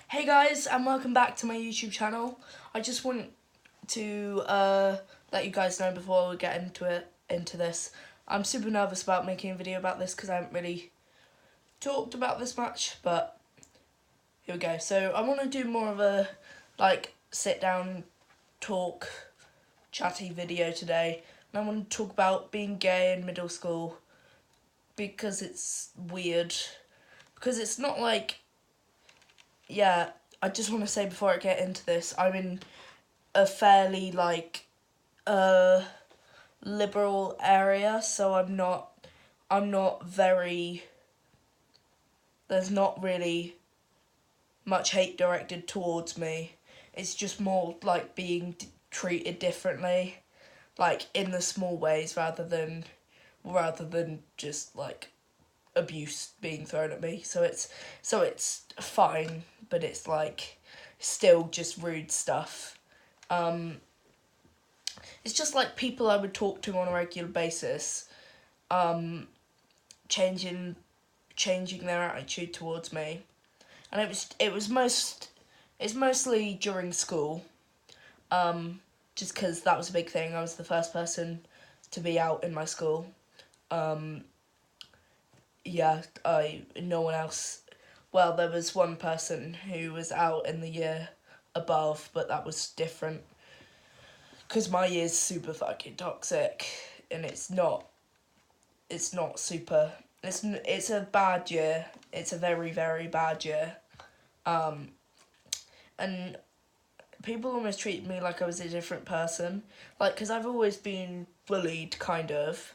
Hey guys, and welcome back to my YouTube channel. I just want to let you guys know before we get into this. I'm super nervous about making a video about this because I haven't really talked about this much, but here we go. So I want to do more of a sit down talk chatty video today, and I want to talk about being gay in middle school because it's weird. Because it's not I just want to say before I get into this, I'm in a fairly liberal area, so I'm not very, there's not really much hate directed towards me. It's just more like being treated differently, like in the small ways rather than just like abuse being thrown at me. So it's fine, but it's like still just rude stuff. It's just like people I would talk to on a regular basis, changing their attitude towards me, and it's mostly during school, just because that was a big thing. I was the first person to be out in my school. No one else. Well, there was one person who was out in the year above, but that was different because my year's super fucking toxic, and it's not super. It's a bad year. It's a very very bad year, and people almost treat me like I was a different person, like because I've always been bullied, kind of.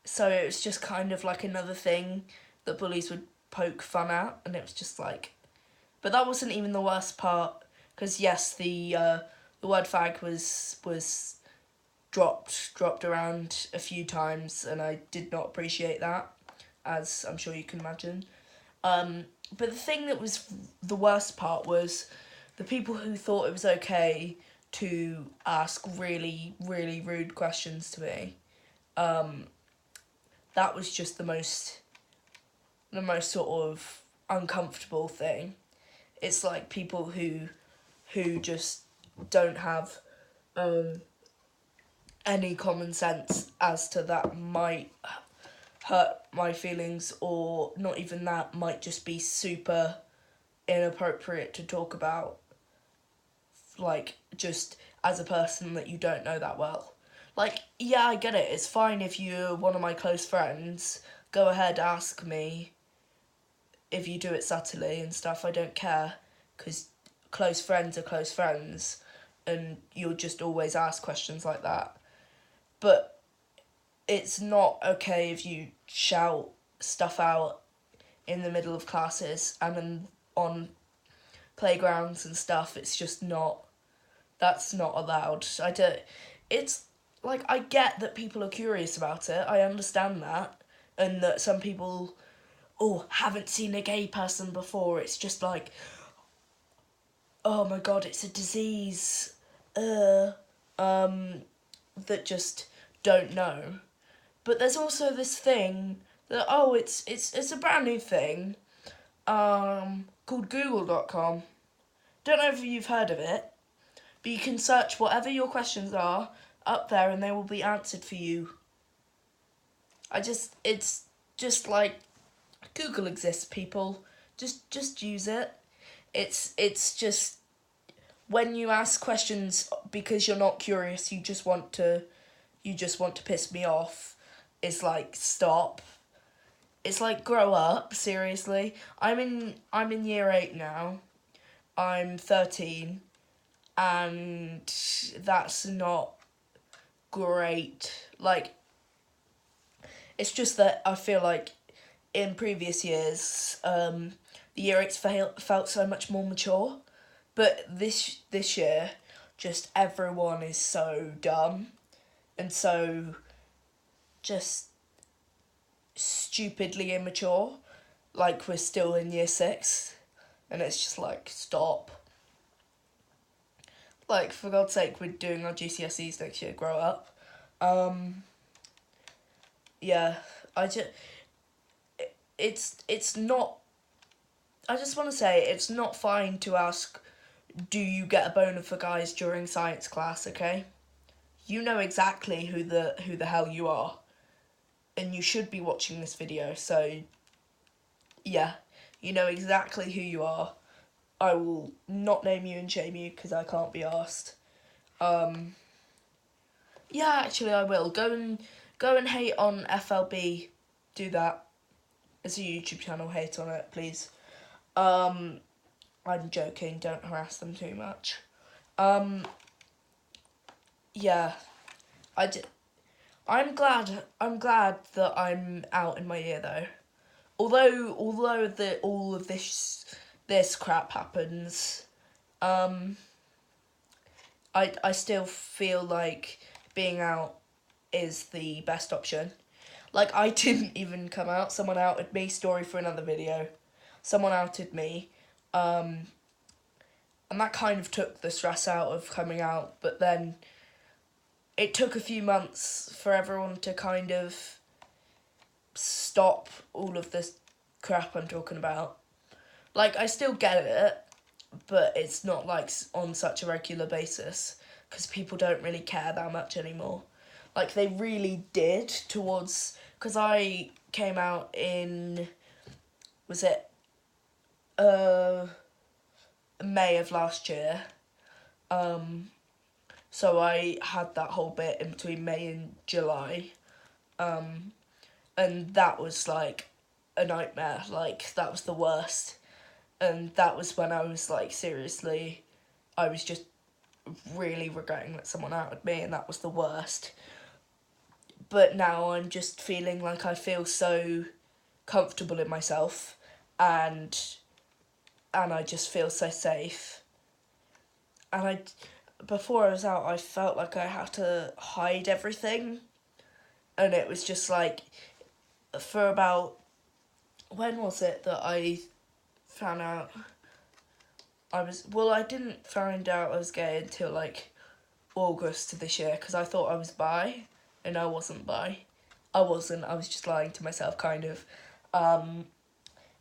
So it was just kind of like another thing that bullies would poke fun at, and it was just like, but that wasn't even the worst part, because yes, the word fag was dropped around a few times, and I did not appreciate that, as I'm sure you can imagine. But the thing that was the worst part was the people who thought it was okay to ask really, really rude questions to me. That was just the most sort of uncomfortable thing. It's like people who just don't have any common sense as to that might hurt my feelings, or not even that, might just be super inappropriate to talk about, like just as a person that you don't know that well. Like, yeah, I get it. It's fine if you're one of my close friends. Go ahead, ask me if you do it subtly and stuff. I don't care, because close friends are close friends, and you'll just always ask questions like that. But it's not okay if you shout stuff out in the middle of classes and on playgrounds and stuff. It's just not, that's not allowed. I don't, it's like, I get that people are curious about it. I understand that. And that some people, haven't seen a gay person before. It's just like, oh my god, it's a disease. That just don't know. But there's also this thing that, it's a brand new thing, called Google.com. Don't know if you've heard of it, but you can search whatever your questions are up there and they will be answered for you. It's just like, Google exists, people. Just use it. It's just, when you ask questions because you're not curious, you just want to piss me off. It's like, stop. It's like, grow up, seriously. I'm in year 8 now. I'm 13, and that's not great. Like, it's just that I feel like in previous years, the year 8s felt so much more mature. But this year, just everyone is so dumb and so just stupidly immature. Like, we're still in year 6, and it's just like, stop. Like, for God's sake, we're doing our GCSEs next year. Grow up. Yeah, I just, it's not I just want to say it's not fine to ask, do you get a boner for guys during science class, okay? You know exactly who the hell you are. And you should be watching this video, so yeah, you know exactly who you are. I will not name you and shame you because I can't be asked. Yeah, actually I will. Go and hate on FLB. Do that. It's a YouTube channel, hate on it, please. I'm joking, don't harass them too much. Yeah. I'm glad that I'm out in my year though. Although all of this crap happens, I still feel like being out is the best option. Like, I didn't even come out. Someone outed me. Story for another video. Someone outed me. And that kind of took the stress out of coming out. But then it took a few months for everyone to kind of stop all of this crap I'm talking about. Like, I still get it, but it's not, like, on such a regular basis. Because people don't really care that much anymore. Like, they really did towards... Because I came out in... Was it... May of last year. So I had that whole bit in between May and July. And that was, like, a nightmare. Like, that was the worst. And that was when I was, like, seriously... I was just really regretting that someone outed me, and that was the worst. But now I'm just feeling like I feel so comfortable in myself, and I just feel so safe. And before I was out, I felt like I had to hide everything, and it was just like, for about, when was it that I found out I didn't find out I was gay until like August of this year, because I thought I was bi, and I wasn't bi. I wasn't, I was just lying to myself, kind of.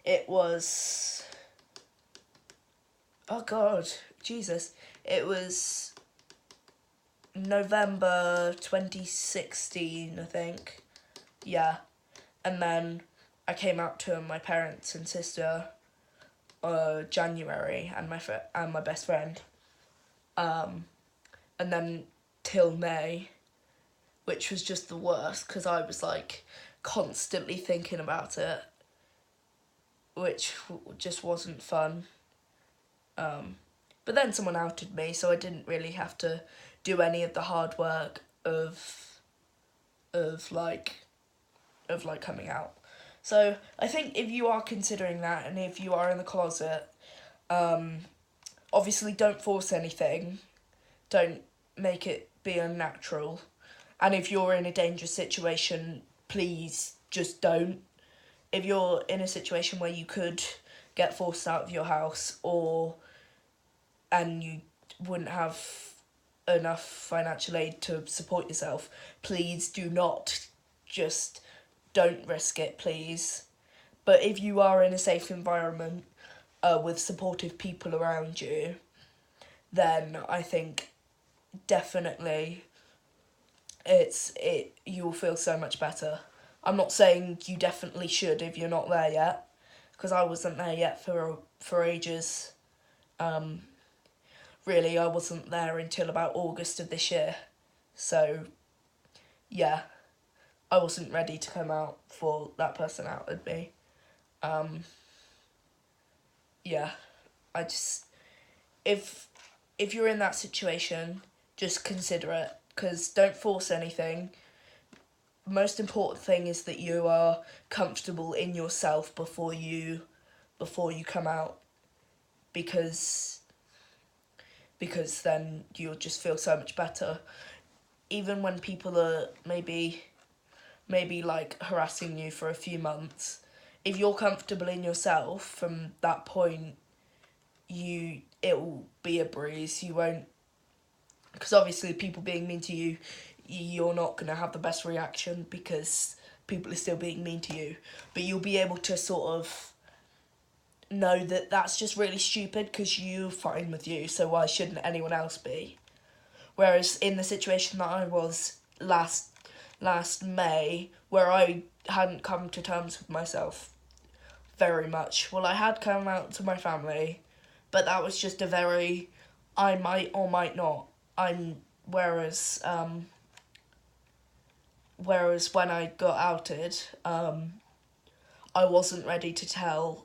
It was... Oh God, Jesus. It was November 2016, I think. Yeah. And then I came out to my parents and sister January, and my best friend. And then till May, which was just the worst, because I was like constantly thinking about it, which just wasn't fun. But then someone outed me, so I didn't really have to do any of the hard work of like coming out. So I think if you are considering that, and if you are in the closet, obviously don't force anything. Don't make it be unnatural. And if you're in a dangerous situation, please just don't. If you're in a situation where you could get forced out of your house, and you wouldn't have enough financial aid to support yourself, please do not. Just don't risk it, please. But if you are in a safe environment with supportive people around you, then I think definitely you'll feel so much better. I'm not saying you definitely should if you're not there yet, because I wasn't there yet for ages. Really, I wasn't there until about August of this year. So, yeah, I wasn't ready to come out for that person outed me. Yeah, I just... If you're in that situation, just consider it, because don't force anything. Most important thing is that you are comfortable in yourself before you come out, because then you'll just feel so much better. Even when people are maybe like harassing you for a few months, if you're comfortable in yourself from that point, it'll be a breeze. You won't... Because obviously people being mean to you, you're not going to have the best reaction because people are still being mean to you. But you'll be able to sort of know that that's just really stupid because you're fine with you, so why shouldn't anyone else be? Whereas in the situation that I was last May, where I hadn't come to terms with myself very much. Well, I had come out to my family, but that was just a very I might or might not. Whereas when I got outed, I wasn't ready to tell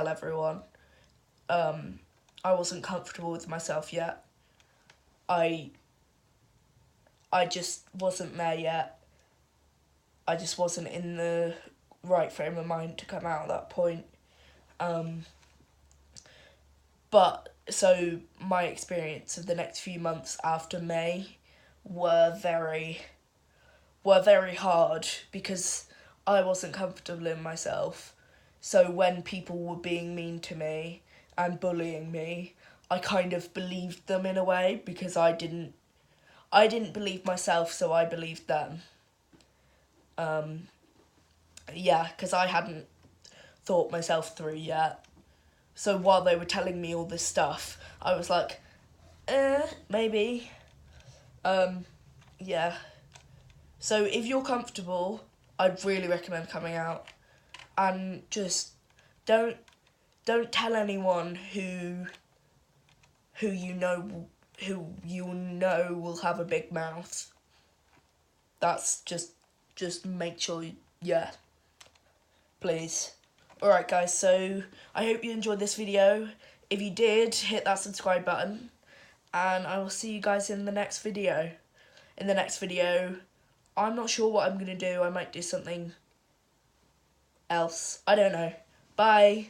everyone. I wasn't comfortable with myself yet. I just wasn't there yet. I just wasn't in the right frame of mind to come out at that point. But so my experience of the next few months after May were very hard because I wasn't comfortable in myself. So when people were being mean to me and bullying me, I kind of believed them in a way because I didn't believe myself, so I believed them. Because I hadn't thought myself through yet. So while they were telling me all this stuff, I was like, maybe. Yeah. So if you're comfortable, I'd really recommend coming out. And just don't tell anyone who you know will have a big mouth. That's just make sure, yeah. Please. Alright guys, so I hope you enjoyed this video. If you did, hit that subscribe button. And I will see you guys in the next video. In the next video, I'm not sure what I'm going to do. I might do something else. I don't know. Bye.